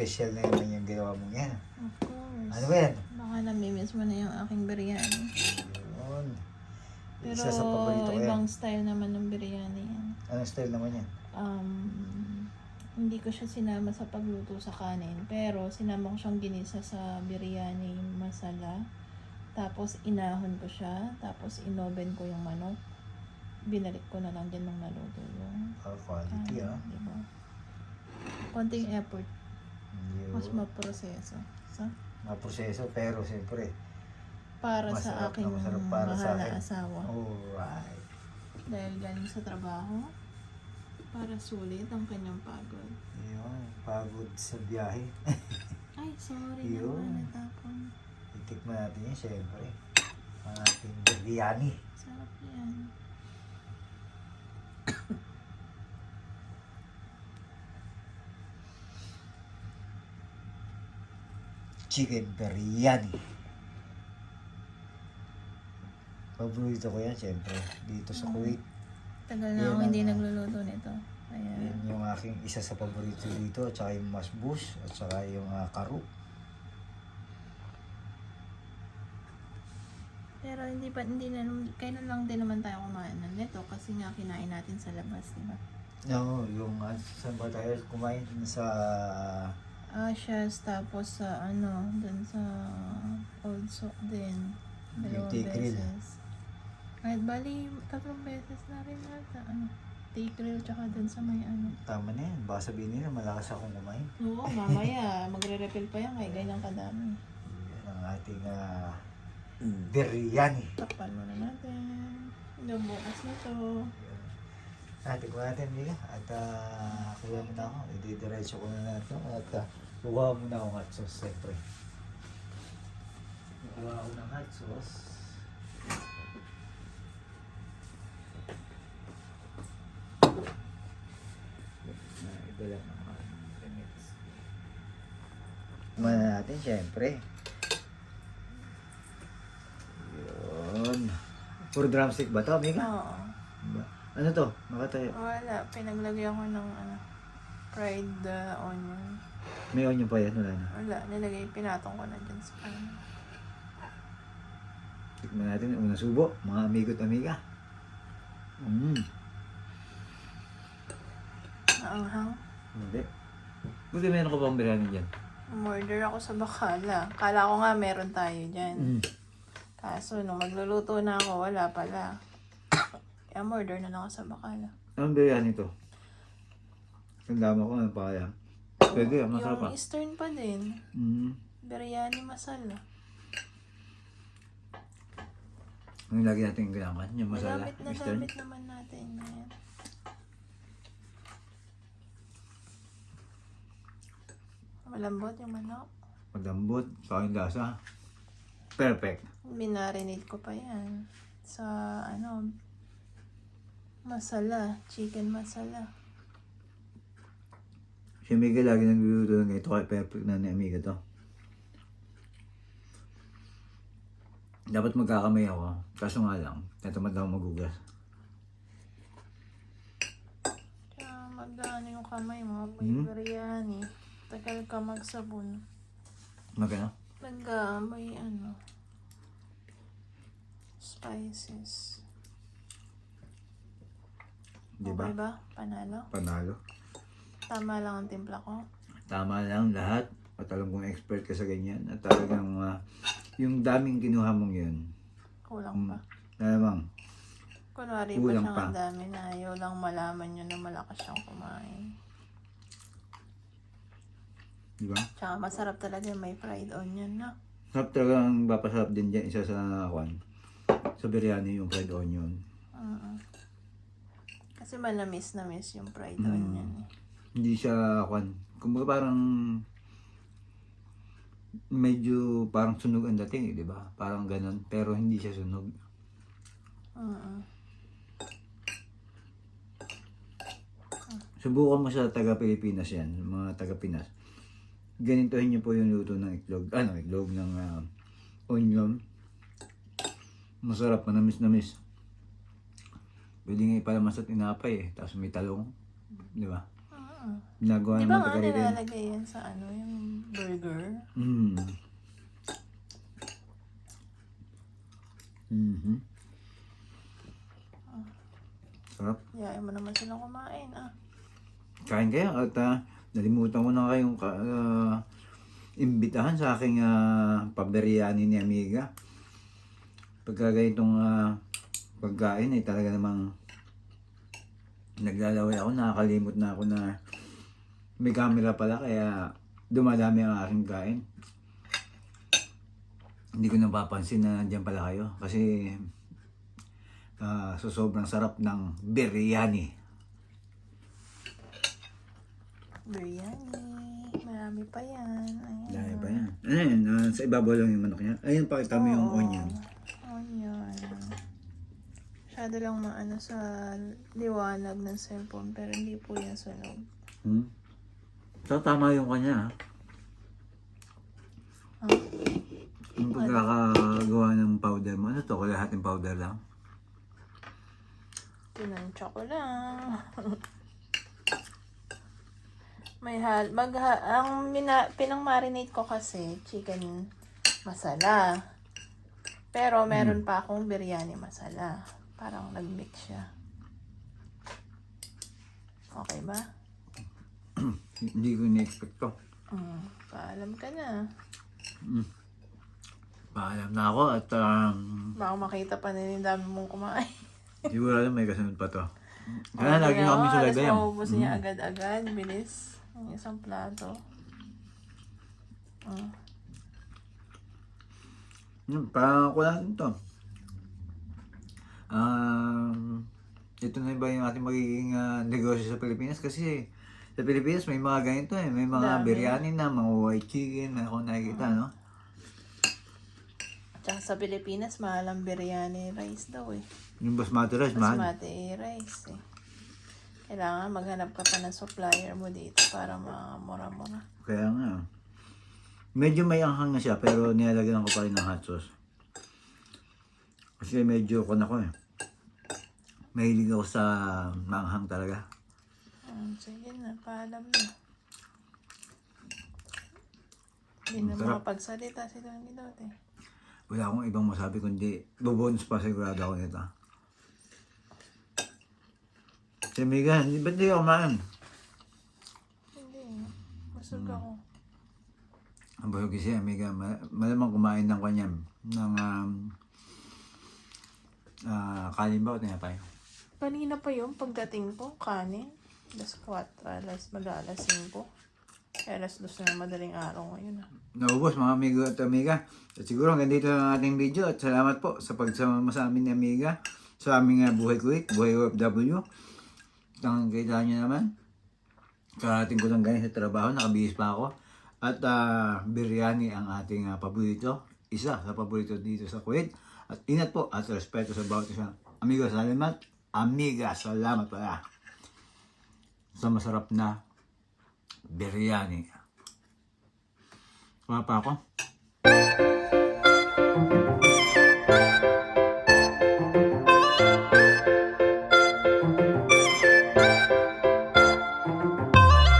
special na naman yung ginawa mo yan. Of course. Ano ba yan? Baka namimiss mo na yung aking biryani. Yun. Pero Isa sa paborito ko yan. ibang style naman ng biryani yan. Anong style naman yan? Hindi ko siya sinama sa pagluto sa kanin. Pero sinama ko siyang ginisa sa biryani masala. Tapos inahon ko siya. Tapos inoven ko yung manok. Binalik ko na lang din nung naluto yung Quality diba? Konting effort. Yun. Mas maproseso. So, Maproseso pero siyempre para sa masarap aking na masarap para sa mahal na akin. asawa. Alright. Dahil galing sa trabaho, para sulit ang kanyang pagod. Yun. Pagod sa biyahe. Ay, sorry Yun. naman, natapon. Itikman natin yan siyempre. Ang ating biryani. Sarap yan. Chicken biryani. Paborito ko yan siyempre. Dito sa Kuwait. Tagal na Yan akong hindi ang- nagluluto nito. Ayan. Yan yung aking isa sa paborito dito. At saka yung masbus. At saka yung karu. Pero hindi na, kailan lang din naman tayo kumain ng nito kasi nga kinain natin sa labas, di ba? No, yung saan ba tayo kumain sa Ashes, tapos sa dun sa Old Sock din. Dalawang Tea Grill. beses. Kahit bali, 3 beses na rin nata. Tea Grill, tsaka dun sa may tama na yan. Baka sabihin nila malakas akong kumain. Oo, mamaya, magre-refill pa yan kaya ganyan kadami. Yan ang ating biryani. Takpan muna natin. Hanggang bukas na to. Tignan natin nila. At kuha mo na ako. Ididiretso ko na natin. At kuha mo na akong hot sauce, siyempre. Kuha ako ng hot sauce. Iba lang naman. Kumana natin, siyempre. Yun. Puro drumstick ba ito, Mika? Oo. Ba? Ano to? Nakatayo. Wala, pinaglagyan ko ng fried onion. May onion pa yan, wala na. Wala, pinatong ko na dyan sa kanin. Tikman natin yung unang subo, mga amigo at amiga. Naanghang. Hindi. Buti meron ko pang biryani dyan. Umorder ako sa Bacala. Kala ko nga meron tayo dyan. Kaso nung magluluto na ako, wala pala. Kaya umorder na lang ako sa Bacala. Anong biryani to? Tandama ko ng paya. Pwede, masarap pa. Yung Eastern pa din. Biryani masala. Ang lagi natin ginaman, yung masala. Nagamit naman natin. Ayan. Malambot yung manok. Madambot, sa aking lasa. Perfect. Minarinate ko pa yan. Sa masala. Chicken masala. Si Amiga lagi nagluluto ng ito, kaya perfect na ni Amiga to. Dapat magkakamay ako, kaso nga lang, natamad ako magugas. Kaya magdaan yung kamay mo. May biryani. Tagal ka magsabon. Magano? May spices. Diba? Okay ba? Panalo? Panalo. Tama lang ang timpla ko. Tama lang lahat. At alam kong expert ka sa ganyan. At talagang yung daming kinuha mong yun. Kulang pa. Malamang. Kunwari Kulang pa pa. siyang ang dami na ayaw lang malaman nyo na malakas siyang kumain. Diba? Tsaka masarap talaga yung may fried onion na. Sarap talagang papasarap din dyan. Isa sa sa biryani yung fried onion. Kasi malamis na miss yung fried onion. Hindi siya kumbaga parang medyo parang sunog ang dating, di ba? Parang ganun, pero hindi siya sunog. Subukan mo sa taga-Pilipinas yan, mga taga-Pinas. Ganitohin niyo po yung luto ng itlog, itlog ng onion. Masarap, manamis-namis. Pwede nga ipalamas at inapay tapos may talong, di ba? Ginagawa Di ng ba mga nga taga-rito. nilalagay yan sa ano, yung burger? Mm. Mhm. Sarap. Yayain mo naman silang kumain, ah. Kain kayo at nalimutan ko na kayong imbitahan sa aking pabiryani ni Amiga. Pagka ganitong pagkain ay talaga namang naglalaway ako, nakakalimot na ako na may camera pala kaya dumadami ang aking kain. Hindi ko napapansin na nandiyan pala kayo kasi so sobrang sarap ng biryani. Biryani. Marami pa yan. Ayan. Dahil pa yan. Ano yan? Sa ibabaw lang yung manok niya. Ayun, pakita mo yung Oo. onion. Onion. Masyado lang maano sa liwanag ng cellphone pero hindi po yan sunog. So, tama yung kanya. Ah, Yung pagkakagawa ng powder mo, ano to? Kalahating powder lang. tinansya ko lang. Pinang-marinate ko kasi chicken masala. Pero meron pa akong biryani masala. Parang nag-mix siya. Okay ba? Hindi ko in-expect to. Paalam ka na. Paalam na ako at Baka makita pa nila yung dami mong kumain. sigurado may kasunod pa to. Kaya lagi na kami sa Alas lagayan. maubos niya agad-agad. Bilis. Ang isang plato. Parang ako natin to. Ito na ba yung ating magiging negosyo sa Pilipinas? Kasi sa Pilipinas may mga ganito eh. May mga Dami. biryani na, mga white chicken, may ako nakikita, no? Tsaka sa Pilipinas, mahal ang biryani rice daw eh. Yung basmati rice, mahal. Basmati rice eh. Kailangan maghanap ka pa ng supplier mo dito para mura-mura. Kaya nga. Medyo may anghang na siya, pero nilalagyan ko pa rin ng hot sauce. Kasi medyo ako eh. Mahilig ako sa maanghang talaga. Sige na, paalam na. Hindi na Sarap. makapagsalita si Don Guidote. Wala akong ibang masabi kundi bubonus pa sigurado ako nito. Si Mega, ba't di ako kumain? Hindi, busog ako. Ang busog kasi Amiga, malamang kumain ng kanyang ng kanin ba o tinapay? Kanina pa yun, pagdating ko, kanin. Alas 4, mag-alas 5. Alas 2 na madaling araw ngayon. Naubos mga amigo at amiga. At siguro hanggang dito ang ating video at salamat po sa pagsama sa amin ni Amiga sa aming buhay Kuwait, buhay OFW. Ang kailangan nyo naman. Karating ko lang ganyan sa trabaho, nakabihis pa ako. At biryani ang ating paborito. Isa sa paborito dito sa Kuwait. At ingat po at respeto sa bawat isa. Amigo, salamat. Amiga, salamat pala. Sa masarap na biryani. Wala pa ako.